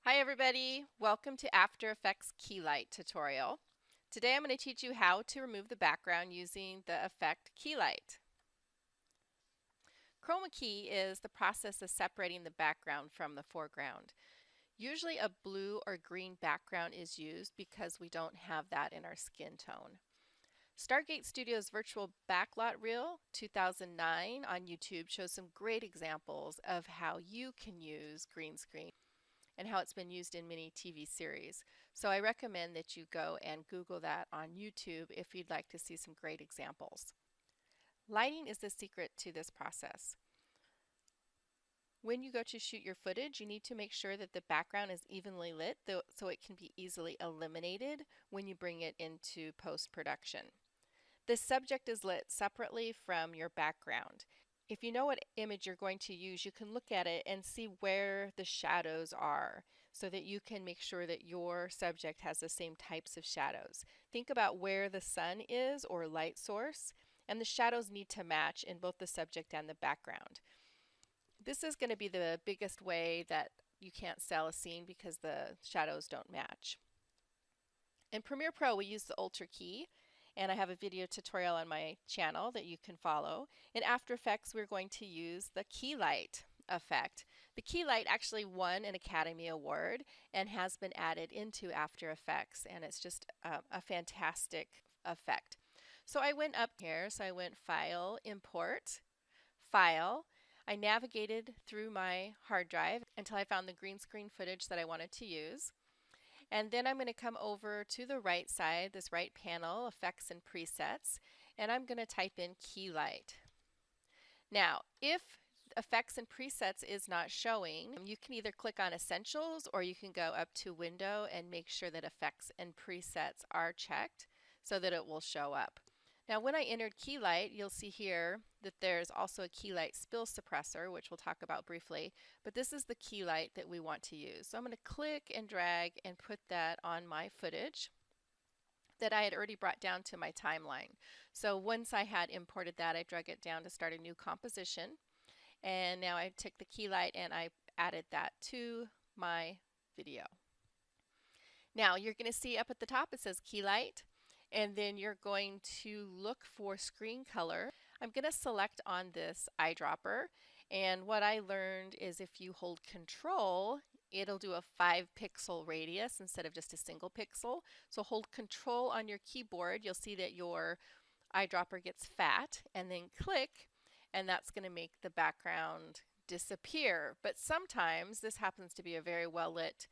Hi everybody, welcome to After Effects Keylight tutorial. Today I'm going to teach you how to remove the background using the effect Keylight. Chroma key is the process of separating the background from the foreground. Usually a blue or green background is used because we don't have that in our skin tone. Stargate Studio's virtual backlot reel 2009 on YouTube shows some great examples of how you can use green screen and how it's been used in many TV series. So I recommend that you go and Google that on YouTube if you'd like to see some great examples. Lighting is the secret to this process. When you go to shoot your footage, you need to make sure that the background is evenly lit so it can be easily eliminated when you bring it into post-production. The subject is lit separately from your background. If you know what image you're going to use, you can look at it and see where the shadows are so that you can make sure that your subject has the same types of shadows. Think about where the sun is or light source, and the shadows need to match in both the subject and the background. This is going to be the biggest way that you can't sell a scene because the shadows don't match. In Premiere Pro, we use the Ultra key, and I have a video tutorial on my channel that you can follow. In After Effects, we're going to use the Keylight effect. The Keylight actually won an Academy Award and has been added into After Effects, and it's just a fantastic effect. So I went up here, so I went File, Import, File. I navigated through my hard drive until I found the green screen footage that I wanted to use. And then I'm going to come over to the right side, this right panel, Effects and Presets, and I'm going to type in Keylight. Now, if Effects and Presets is not showing, you can either click on Essentials or you can go up to Window and make sure that Effects and Presets are checked so that it will show up. Now when I entered Keylight, you'll see here that there's also a Keylight spill suppressor, which we'll talk about briefly, but this is the Keylight that we want to use. So I'm going to click and drag and put that on my footage that I had already brought down to my timeline. So once I had imported that, I drug it down to start a new composition, and now I took the Keylight and I added that to my video. Now you're going to see up at the top it says Keylight, and then you're going to look for screen color. I'm going to select on this eyedropper, and what I learned is if you hold Control, it'll do a 5-pixel radius instead of just a single pixel. So hold Control on your keyboard, you'll see that your eyedropper gets fat, and then click, and that's going to make the background disappear. But sometimes this happens to be a very well lit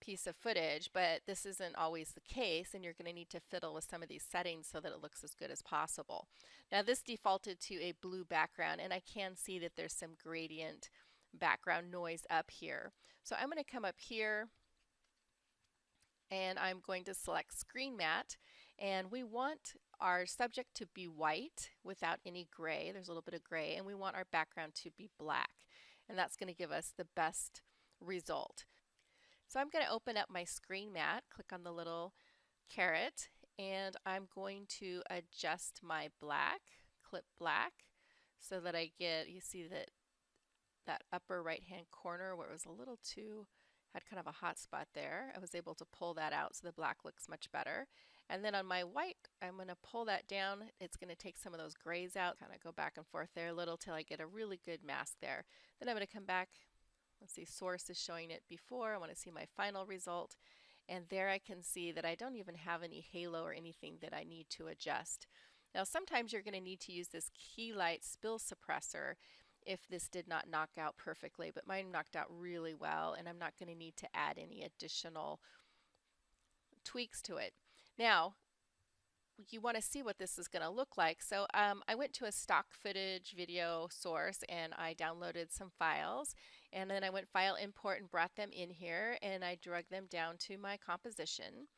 piece of footage, but this isn't always the case, and you're going to need to fiddle with some of these settings so that it looks as good as possible. Now this defaulted to a blue background, and I can see that there's some gradient background noise up here. So I'm going to come up here and I'm going to select Screen Matte, and we want our subject to be white without any gray. There's a little bit of gray, and we want our background to be black, and that's going to give us the best result. So I'm going to open up my Screen Matte, click on the little caret, and I'm going to adjust my black, clip black, so that I get, you see that upper right hand corner where it was a little too, had kind of a hot spot there. I was able to pull that out so the black looks much better. And then on my white, I'm going to pull that down. It's going to take some of those grays out, kind of go back and forth there a little till I get a really good mask there. Then I'm going to come back. Let's see, source is showing it before. I want to see my final result. And there I can see that I don't even have any halo or anything that I need to adjust. Now sometimes you're going to need to use this Keylight spill suppressor if this did not knock out perfectly, but mine knocked out really well, and I'm not going to need to add any additional tweaks to it. Now you want to see what this is going to look like. So I went to a stock footage video source and I downloaded some files, and then I went File, Import, and brought them in here, and I drug them down to my composition.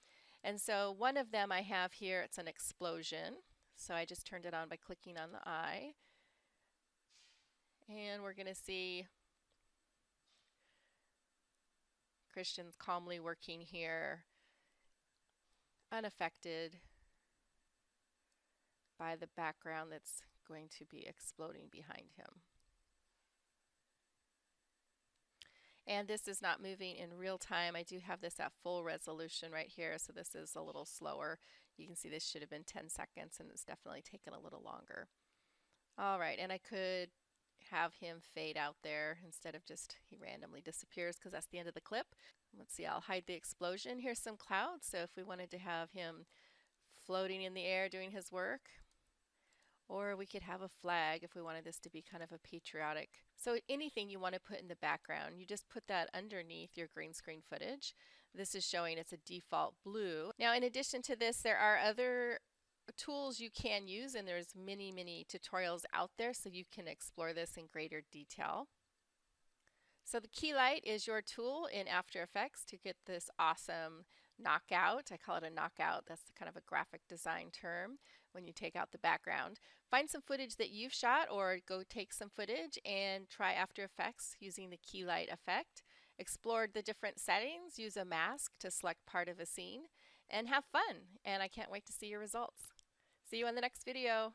And so one of them I have here, it's an explosion. So I just turned it on by clicking on the eye. And we're going to see Christian's calmly working here, unaffected by the background that's going to be exploding behind him. And this is not moving in real time. I do have this at full resolution right here, so this is a little slower. You can see this should have been 10 seconds and it's definitely taken a little longer. All right, and I could have him fade out there instead of just he randomly disappears because that's the end of the clip. Let's see, I'll hide the explosion. Here's some clouds. So if we wanted to have him floating in the air doing his work, or we could have a flag if we wanted this to be kind of a patriotic. So anything you want to put in the background, you just put that underneath your green screen footage. This is showing it's a default blue. Now, in addition to this, there are other tools you can use, and there's many tutorials out there, so you can explore this in greater detail. So the Keylight is your tool in After Effects to get this awesome knockout. I call it a knockout. That's kind of a graphic design term when you take out the background. Find some footage that you've shot or go take some footage and try After Effects using the Keylight effect. Explore the different settings, use a mask to select part of a scene, and have fun. And I can't wait to see your results. See you in the next video.